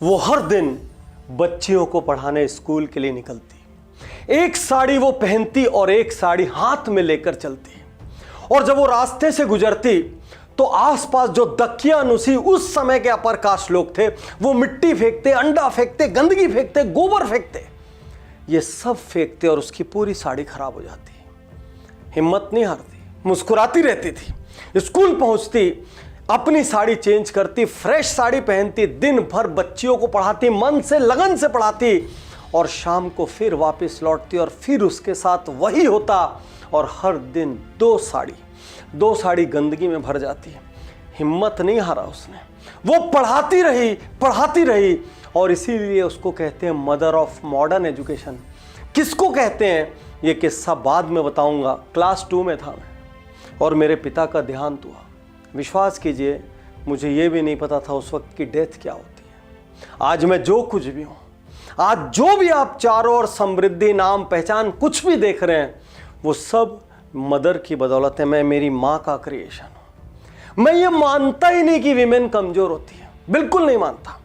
वो हर दिन बच्चियों को पढ़ाने स्कूल के लिए निकलती। एक साड़ी वो पहनती और एक साड़ी हाथ में लेकर चलती। और जब वो रास्ते से गुजरती तो आसपास जो दकियानुसी उस समय के अपर कास्ट लोग थे वो मिट्टी फेंकते, अंडा फेंकते, गंदगी फेंकते, गोबर फेंकते, ये सब फेंकते और उसकी पूरी साड़ी खराब हो जाती। हिम्मत नहीं हारती, मुस्कुराती रहती थी। स्कूल पहुंचती, अपनी साड़ी चेंज करती, फ्रेश साड़ी पहनती, दिन भर बच्चियों को पढ़ाती, मन से लगन से पढ़ाती और शाम को फिर वापस लौटती और फिर उसके साथ वही होता और हर दिन दो साड़ी गंदगी में भर जाती। हिम्मत नहीं हारा उसने, वो पढ़ाती रही और इसीलिए उसको कहते हैं मदर ऑफ मॉडर्न एजुकेशन। किसको कहते हैं ये किस्सा बाद में बताऊंगा। क्लास 2 में था मैं और मेरे पिता का देहांत हुआ। विश्वास कीजिए मुझे ये भी नहीं पता था उस वक्त की डेथ क्या होती है। आज मैं जो कुछ भी हूँ, आज जो भी आप चारों ओर समृद्धि, नाम, पहचान कुछ भी देख रहे हैं, वो सब मदर की बदौलत है। मैं मेरी माँ का क्रिएशन हूँ। मैं ये मानता ही नहीं कि विमेन कमजोर होती है, बिल्कुल नहीं मानता।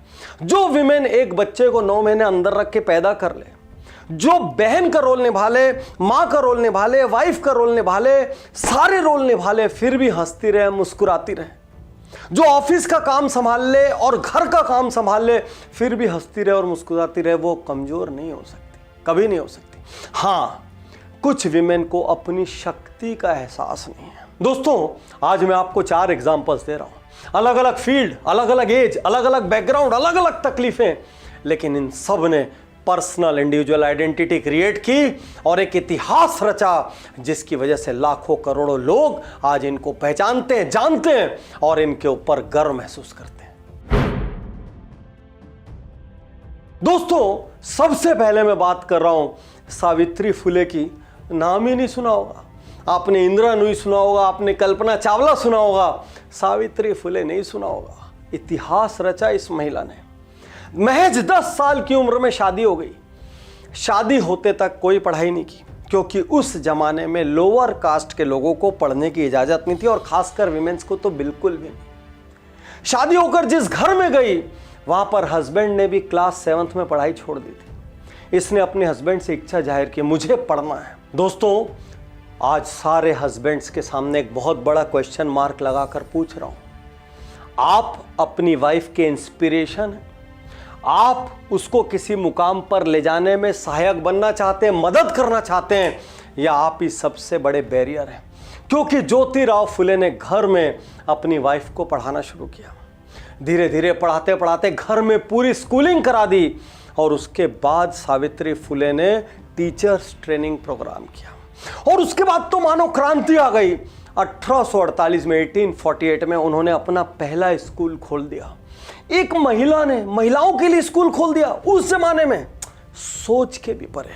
जो विमेन एक बच्चे को 9 महीने अंदर रख के पैदा कर ले, जो बहन का रोल निभा ले, माँ का रोल निभा ले, वाइफ का रोल निभा ले, सारे रोल निभा ले, फिर भी हंसती रहे, मुस्कुराती रहे, जो ऑफिस का काम संभाल ले और घर का काम संभाल ले, फिर भी हंसती रहे और मुस्कुराती रहे, वो कमजोर नहीं हो सकती, कभी नहीं हो सकती। हाँ, कुछ विमेन को अपनी शक्ति का एहसास नहीं है। दोस्तों, आज मैं आपको 4 एग्जांपल्स दे रहा हूं। अलग अलग फील्ड, अलग अलग एज, अलग अलग बैकग्राउंड, अलग अलग तकलीफें, लेकिन इन सब ने पर्सनल इंडिविजुअल आइडेंटिटी क्रिएट की और एक इतिहास रचा जिसकी वजह से लाखों करोड़ों लोग आज इनको पहचानते हैं, जानते हैं और इनके ऊपर गर्व महसूस करते हैं। दोस्तों, सबसे पहले मैं बात कर रहा हूं सावित्री फुले की। नाम ही नहीं सुना होगा आपने, इंदिरा नूई सुना होगा आपने, कल्पना चावला सुना होगा, सावित्री फुले नहीं सुना होगा। इतिहास रचा इस महिला ने। महज 10 साल की उम्र में शादी हो गई। शादी होते तक कोई पढ़ाई नहीं की क्योंकि उस जमाने में लोअर कास्ट के लोगों को पढ़ने की इजाजत नहीं थी और खासकर विमेंस को तो बिल्कुल भी नहीं। शादी होकर जिस घर में गई वहां पर हस्बैंड ने भी क्लास 7th में पढ़ाई छोड़ दी थी। इसने अपने हस्बैंड से इच्छा जाहिर की, मुझे पढ़ना है। दोस्तों, आज सारे हस्बैंड्स के सामने एक बहुत बड़ा क्वेश्चन मार्क लगाकर पूछ रहा हूं, आप अपनी वाइफ के इंस्पिरेशन हैं? आप उसको किसी मुकाम पर ले जाने में सहायक बनना चाहते हैं, मदद करना चाहते हैं, या आप ही सबसे बड़े बैरियर हैं? क्योंकि ज्योतिराव फुले ने घर में अपनी वाइफ को पढ़ाना शुरू किया। धीरे धीरे पढ़ाते पढ़ाते घर में पूरी स्कूलिंग करा दी और उसके बाद सावित्री फुले ने टीचर्स ट्रेनिंग प्रोग्राम किया और उसके बाद तो मानो क्रांति आ गई। 1848 में 1848 में उन्होंने अपना पहला स्कूल खोल दिया। एक महिला ने महिलाओं के लिए स्कूल खोल दिया। उस जमाने में सोच के भी परे,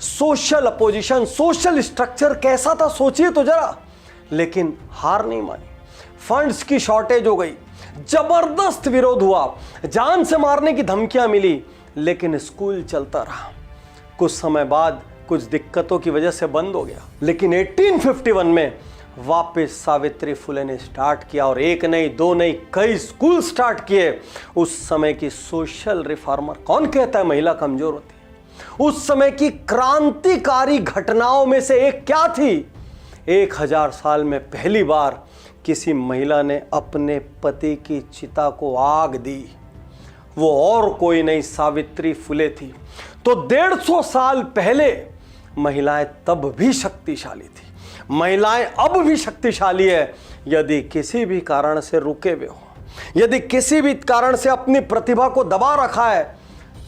सोशल अपोजिशन, सोशल स्ट्रक्चर कैसा था सोचिए तो जरा। लेकिन हार नहीं मानी, फंड्स की शॉर्टेज हो गई, जबरदस्त विरोध हुआ, जान से मारने की धमकियां मिली, लेकिन स्कूल चलता रहा। कुछ समय बाद कुछ दिक्कतों की वजह से बंद हो गया, लेकिन 1851 में वापस सावित्री फुले ने स्टार्ट किया और एक नहीं, दो नहीं, कई स्कूल स्टार्ट किए। उस समय की सोशल रिफॉर्मर, कौन कहता है महिला कमजोर होती है? उस समय की क्रांतिकारी घटनाओं में से एक क्या थी? 1000 साल में पहली बार किसी महिला ने अपने पति की चिता को आग दी। वो और कोई नहीं, सावित्री फुले थी। तो 150 साल पहले महिलाएं तब भी शक्तिशाली थी, महिलाएं अब भी शक्तिशाली है। यदि किसी भी कारण से रुके हुए हो, यदि किसी भी कारण से अपनी प्रतिभा को दबा रखा है,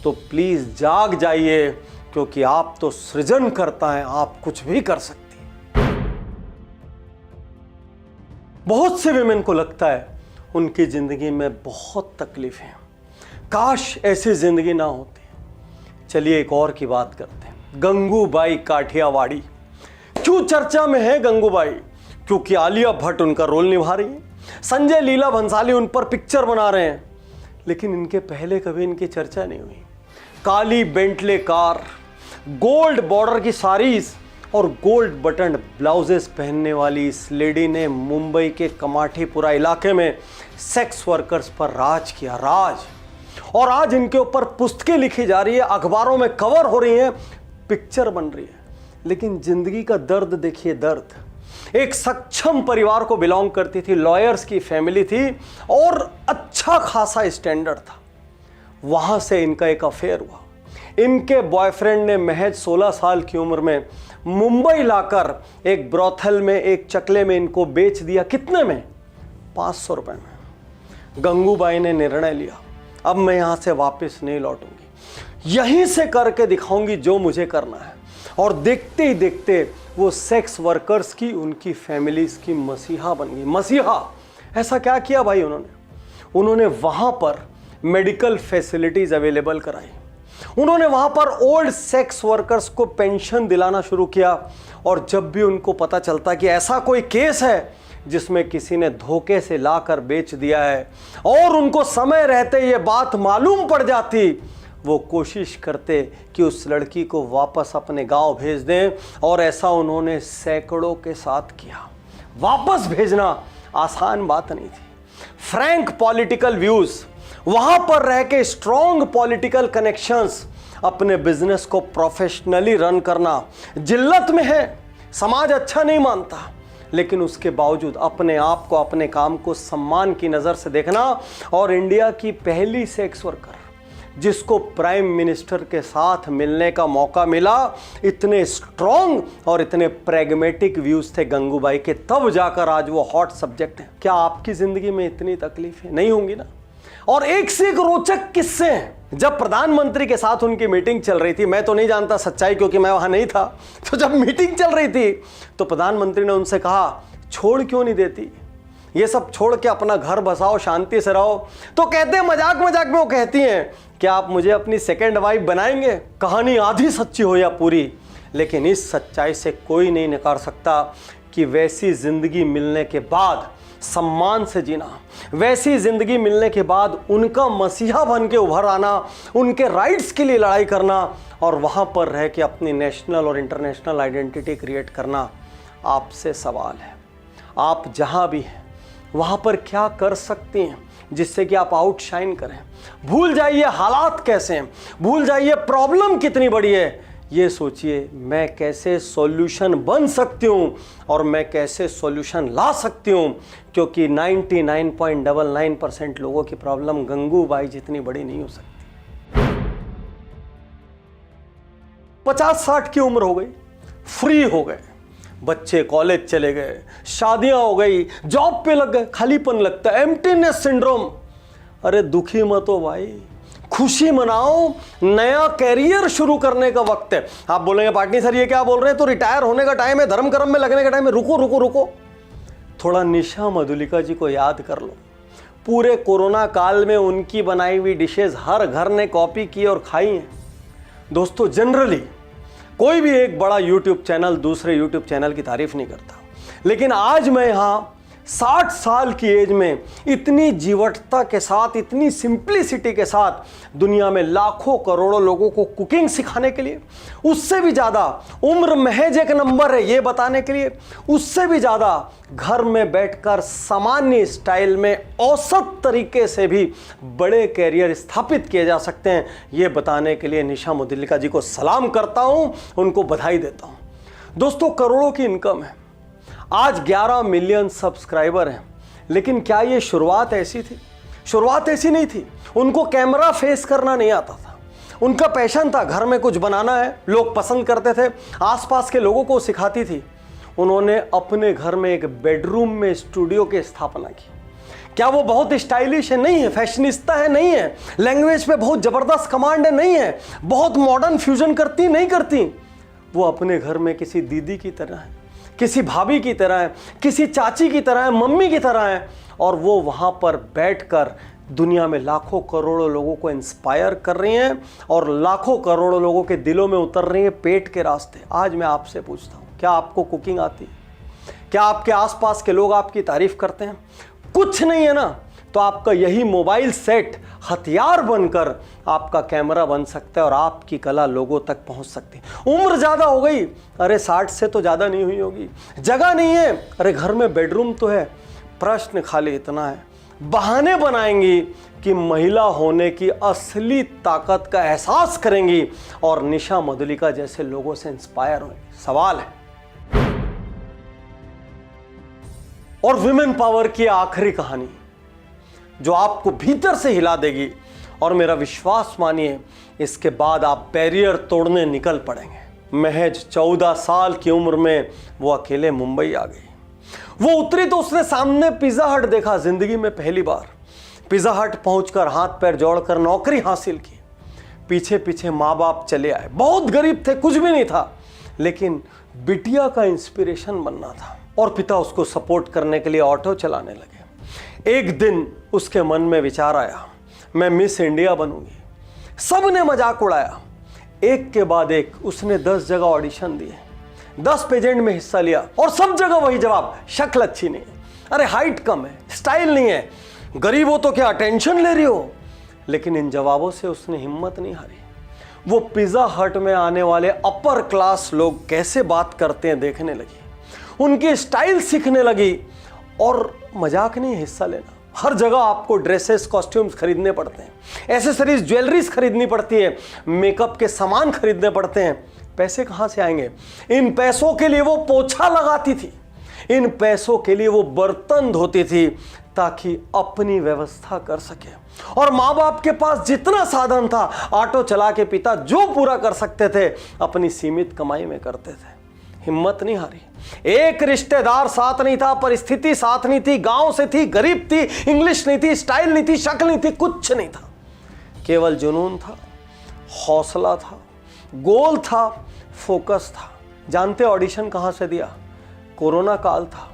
तो प्लीज जाग जाइए, क्योंकि आप तो सृजन करता है, आप कुछ भी कर सकती हैं। बहुत से विमेन को लगता है उनकी जिंदगी में बहुत तकलीफें हैं, काश ऐसी जिंदगी ना होती। चलिए एक और की बात करते हैं। गंगूबाई काठियावाड़ी। क्यों चर्चा में है गंगूबाई? क्योंकि आलिया भट्ट उनका रोल निभा रही है, संजय लीला भंसाली उन पर पिक्चर बना रहे हैं, लेकिन इनके पहले कभी इनकी चर्चा नहीं हुई। काली बेंटले कार, गोल्ड बॉर्डर की साड़ीज और गोल्ड बटन ब्लाउजेस पहनने वाली इस लेडी ने मुंबई के कमाठीपुरा इलाके में सेक्स वर्कर्स पर राज किया। राज और आज इनके ऊपर पुस्तकें लिखी जा रही है, अखबारों में कवर हो रही हैं, पिक्चर बन रही है। लेकिन जिंदगी का दर्द देखिए, दर्द। एक सक्षम परिवार को बिलोंग करती थी, लॉयर्स की फैमिली थी और अच्छा खासा स्टैंडर्ड था। वहां से इनका एक अफेयर हुआ। इनके बॉयफ्रेंड ने महज 16 साल की उम्र में मुंबई लाकर एक ब्रोथल में, एक चकले में इनको बेच दिया। कितने में? 500 रुपए में। गंगूबाई ने निर्णय लिया, अब मैं यहां से वापस नहीं लौटूंगी, यहीं से करके दिखाऊंगी जो मुझे करना है। और देखते ही देखते वो सेक्स वर्कर्स की, उनकी फैमिलीज की मसीहा बन गई। मसीहा! ऐसा क्या किया भाई उन्होंने वहां पर मेडिकल फैसिलिटीज अवेलेबल कराई। उन्होंने वहां पर ओल्ड सेक्स वर्कर्स को पेंशन दिलाना शुरू किया। और जब भी उनको पता चलता कि ऐसा कोई केस है जिसमें किसी ने धोखे से लाकर बेच दिया है और उनको समय रहते ये बात मालूम पड़ जाती, वो कोशिश करते कि उस लड़की को वापस अपने गांव भेज दें। और ऐसा उन्होंने सैकड़ों के साथ किया। वापस भेजना आसान बात नहीं थी। फ्रैंक पॉलिटिकल व्यूज, वहां पर रह के स्ट्रॉन्ग पॉलिटिकल कनेक्शंस, अपने बिजनेस को प्रोफेशनली रन करना। जिल्लत में है, समाज अच्छा नहीं मानता, लेकिन उसके बावजूद अपने आप को, अपने काम को सम्मान की नजर से देखना। और इंडिया की पहली सेक्स वर्कर जिसको प्राइम मिनिस्टर के साथ मिलने का मौका मिला, इतने स्ट्रॉन्ग और इतने प्रैग्मेटिक व्यूज थे गंगूबाई के, तब जाकर आज वो हॉट सब्जेक्ट है। क्या आपकी जिंदगी में इतनी तकलीफें नहीं होंगी ना? और एक से एक रोचक किस्से हैं। जब प्रधानमंत्री के साथ उनकी मीटिंग चल रही थी, मैं तो नहीं जानता सच्चाई क्योंकि मैं वहां नहीं था, तो जब मीटिंग चल रही थी तो प्रधानमंत्री ने उनसे कहा, छोड़ क्यों नहीं देती, ये सब छोड़ के अपना घर बसाओ, शांति से रहो। तो कहते हैं, मजाक मजाक में वो कहती हैं, क्या आप मुझे अपनी सेकेंड वाइफ बनाएंगे? कहानी आधी सच्ची हो या पूरी, लेकिन इस सच्चाई से कोई नहीं नकार सकता कि वैसी जिंदगी मिलने के बाद सम्मान से जीना, वैसी जिंदगी मिलने के बाद उनका मसीहा बन के उभर आना, उनके राइट्स के लिए लड़ाई करना और वहां पर रह के अपनी नेशनल और इंटरनेशनल आइडेंटिटी क्रिएट करना, आपसे सवाल है। आप जहां भी हैं वहां पर क्या कर सकती हैं जिससे कि आप आउटशाइन करें? भूल जाइए हालात कैसे हैं, भूल जाइए प्रॉब्लम कितनी बड़ी है, ये सोचिए मैं कैसे सॉल्यूशन बन सकती हूं और मैं कैसे सॉल्यूशन ला सकती हूं। क्योंकि 99.99% लोगों की प्रॉब्लम गंगूबाई जितनी बड़ी नहीं हो सकती। 50-60 की उम्र हो गई, फ्री हो गए, बच्चे कॉलेज चले गए, शादियां हो गई, जॉब पे लग गए, खालीपन लगता है, एम्प्टीनेस सिंड्रोम। अरे दुखी मत हो भाई, खुशी मनाओ, नया कैरियर शुरू करने का वक्त है। आप बोलेंगे पाटनी सर ये क्या बोल रहे हैं, तो रिटायर होने का टाइम है, धर्म कर्म में लगने का टाइम है। रुको रुको रुको, थोड़ा निशा मधुलिका जी को याद कर लो। पूरे कोरोना काल में उनकी बनाई हुई डिशेस हर घर ने कॉपी की और खाई हैं। दोस्तों, जनरली कोई भी एक बड़ा यूट्यूब चैनल दूसरे यूट्यूब चैनल की तारीफ नहीं करता, लेकिन आज मैं यहां 60 साल की एज में इतनी जीवटता के साथ, इतनी सिंप्लिसिटी के साथ दुनिया में लाखों करोड़ों लोगों को कुकिंग सिखाने के लिए, उससे भी ज़्यादा उम्र महज एक नंबर है ये बताने के लिए, उससे भी ज़्यादा घर में बैठकर सामान्य स्टाइल में औसत तरीके से भी बड़े कैरियर स्थापित किए जा सकते हैं, ये बताने के लिए निशा मधुलिका जी को सलाम करता हूं, उनको बधाई देता हूं। दोस्तों, करोड़ों की इनकम है, आज 11 मिलियन सब्सक्राइबर हैं, लेकिन क्या ये शुरुआत ऐसी थी? शुरुआत ऐसी नहीं थी। उनको कैमरा फेस करना नहीं आता था, उनका पैशन था, घर में कुछ बनाना है, लोग पसंद करते थे, आसपास के लोगों को सिखाती थी। उन्होंने अपने घर में एक बेडरूम में स्टूडियो की स्थापना की। क्या वो बहुत स्टाइलिश है? नहीं है। फैशनिस्ता है? नहीं है। लैंग्वेज पे बहुत जबरदस्त कमांड है? नहीं है। बहुत मॉडर्न फ्यूजन करती? नहीं करती। वो अपने घर में किसी दीदी की तरह है, किसी भाभी की तरह है, किसी चाची की तरह है, मम्मी की तरह है, और वो वहाँ पर बैठकर दुनिया में लाखों करोड़ों लोगों को इंस्पायर कर रही हैं और लाखों करोड़ों लोगों के दिलों में उतर रही हैं पेट के रास्ते। आज मैं आपसे पूछता हूँ, क्या आपको कुकिंग आती है? क्या आपके आसपास के लोग आपकी तारीफ करते हैं? कुछ नहीं है ना, तो आपका यही मोबाइल सेट हथियार बनकर आपका कैमरा बन सकता है और आपकी कला लोगों तक पहुंच सकती है। उम्र ज़्यादा हो गई, अरे 60 से तो ज़्यादा नहीं हुई होगी, जगह नहीं है, अरे घर में बेडरूम तो है, प्रश्न खाली इतना है, बहाने बनाएंगी कि महिला होने की असली ताकत का एहसास करेंगी और निशा मधुलिका जैसे लोगों से इंस्पायर होंगी। सवाल है, और विमेन पावर की आखिरी कहानी जो आपको भीतर से हिला देगी, और मेरा विश्वास मानिए इसके बाद आप बैरियर तोड़ने निकल पड़ेंगे। महज 14 साल की उम्र में वो अकेले मुंबई आ गई। वो उतरी तो उसने सामने पिज्जा हट देखा, जिंदगी में पहली बार। पिज्जा हट पहुंचकर हाथ पैर जोड़कर नौकरी हासिल की। पीछे पीछे माँ बाप चले आए। बहुत गरीब थे, कुछ भी नहीं था, लेकिन बिटिया का इंस्पिरेशन बनना था और पिता उसको सपोर्ट करने के लिए ऑटो चलाने लगे। एक दिन उसके मन में विचार आया, मैं मिस इंडिया बनूंगी। सबने मजाक उड़ाया। एक के बाद एक उसने 10 जगह ऑडिशन दिए, 10 पेजेंट में हिस्सा लिया और सब जगह वही जवाब, शक्ल अच्छी नहीं है, अरे हाइट कम है, स्टाइल नहीं है, गरीब हो तो क्या अटेंशन ले रही हो। लेकिन इन जवाबों से उसने हिम्मत नहीं हारी। वो पिज्जा हट में आने वाले अपर क्लास लोग कैसे बात करते हैं देखने लगी, उनकी स्टाइल सीखने लगी। और मजाक नहीं हिस्सा लेना, हर जगह आपको ड्रेसेस, कॉस्ट्यूम्स खरीदने पड़ते हैं, एसेसरीज, ज्वेलरीज खरीदनी पड़ती है, मेकअप के सामान खरीदने पड़ते हैं। पैसे कहाँ से आएंगे? इन पैसों के लिए वो पोछा लगाती थी, इन पैसों के लिए वो बर्तन धोती थी ताकि अपनी व्यवस्था कर सके। और माँ बाप के पास जितना साधन था, ऑटो चला के पिता जो पूरा कर सकते थे अपनी सीमित कमाई में करते थे। हिम्मत नहीं हारी। एक रिश्तेदार साथ नहीं था, परिस्थिति साथ नहीं थी, गांव से थी, गरीब थी, इंग्लिश नहीं थी, स्टाइल नहीं थी, शक्ल नहीं थी, कुछ नहीं था। केवल जुनून था, हौसला था, गोल था, फोकस था। जानते ऑडिशन कहां से दिया? कोरोना काल था।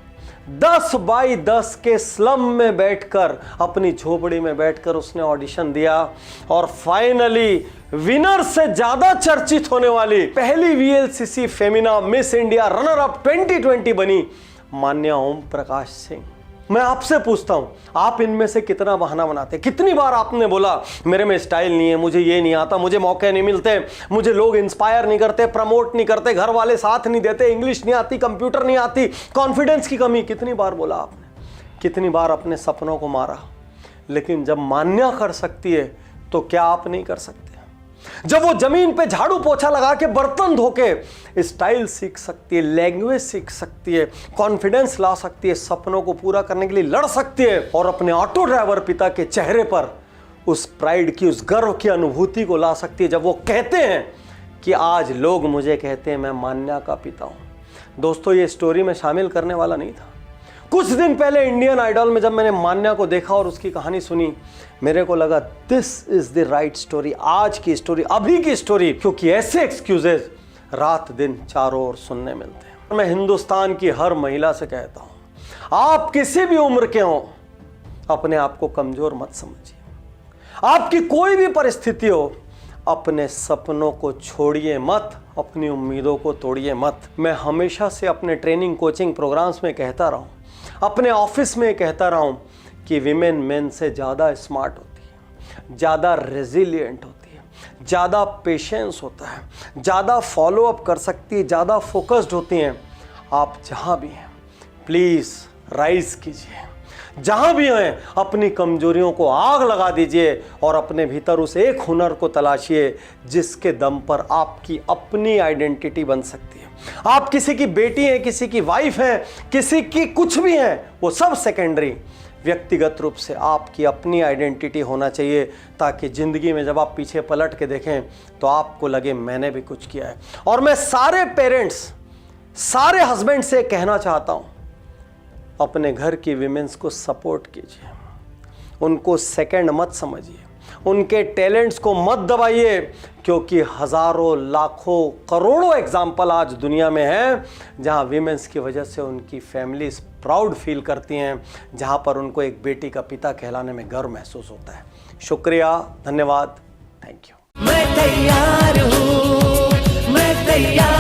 10 बाई 10 के स्लम में बैठकर, अपनी झोपड़ी में बैठकर उसने ऑडिशन दिया और फाइनली विनर से ज्यादा चर्चित होने वाली पहली VLCC Femina miss India runner up 2020 बनी मान्या ओम प्रकाश सिंह। मैं आपसे पूछता हूं, आप इनमें से कितना बहाना बनाते? कितनी बार आपने बोला मेरे में स्टाइल नहीं है, मुझे ये नहीं आता, मुझे मौके नहीं मिलते, मुझे लोग इंस्पायर नहीं करते, प्रमोट नहीं करते, घर वाले साथ नहीं देते, इंग्लिश नहीं आती, कंप्यूटर नहीं आती, कॉन्फिडेंस की कमी? कितनी बार बोला आपने? कितनी बार अपने सपनों को मारा? लेकिन जब मान्या कर सकती है तो क्या आप नहीं कर सकते? जब वो जमीन पे झाड़ू पोछा लगा के, बर्तन धो के स्टाइल सीख सकती है, लैंग्वेज सीख सकती है, कॉन्फिडेंस ला सकती है, सपनों को पूरा करने के लिए लड़ सकती है और अपने ऑटो ड्राइवर पिता के चेहरे पर उस प्राइड की, उस गर्व की अनुभूति को ला सकती है जब वो कहते हैं कि आज लोग मुझे कहते हैं मैं मान्या का पिता हूं। दोस्तों, ये स्टोरी में शामिल करने वाला नहीं था। कुछ दिन पहले इंडियन आइडल में जब मैंने मान्या को देखा और उसकी कहानी सुनी, मेरे को लगा this is the right story, आज की स्टोरी, अभी की स्टोरी। क्योंकि ऐसे एक्सक्यूजेज रात दिन चारों ओर सुनने मिलते हैं। मैं हिंदुस्तान की हर महिला से कहता हूं, आप किसी भी उम्र के हो, अपने आप को कमजोर मत समझिए। आपकी कोई भी परिस्थिति हो, अपने सपनों को छोड़िए मत, अपनी उम्मीदों को तोड़िए मत। मैं हमेशा से अपने ट्रेनिंग, कोचिंग प्रोग्राम्स में कहता रहा हूं, अपने ऑफिस में कहता रहा हूं कि विमेन मेन से ज़्यादा स्मार्ट होती है, ज़्यादा रेजिलिएंट होती है, ज़्यादा पेशेंस होता है, ज़्यादा फॉलो अप कर सकती है, ज़्यादा फोकस्ड होती हैं। आप जहाँ भी हैं प्लीज़ राइज कीजिए, जहाँ भी हैं अपनी कमजोरियों को आग लगा दीजिए और अपने भीतर उस एक हुनर को तलाशिए जिसके दम पर आपकी अपनी आइडेंटिटी बन सकती है। आप किसी की बेटी हैं, किसी की वाइफ हैं, किसी की कुछ भी हैं, वो सब सेकेंडरी। व्यक्तिगत रूप से आपकी अपनी आइडेंटिटी होना चाहिए ताकि ज़िंदगी में जब आप पीछे पलट के देखें तो आपको लगे मैंने भी कुछ किया है। और मैं सारे पेरेंट्स, सारे हस्बैंड से कहना चाहता हूँ, अपने घर की विमेंस को सपोर्ट कीजिए, उनको सेकंड मत समझिए, उनके टैलेंट्स को मत दबाइए, क्योंकि हज़ारों, लाखों, करोड़ों एग्जाम्पल आज दुनिया में हैं जहां विमेंस की वजह से उनकी फैमिलीज प्राउड फील करती हैं, जहां पर उनको एक बेटी का पिता कहलाने में गर्व महसूस होता है। शुक्रिया, धन्यवाद, थैंक यू। मैं तैयार हूँ, मैं तैयार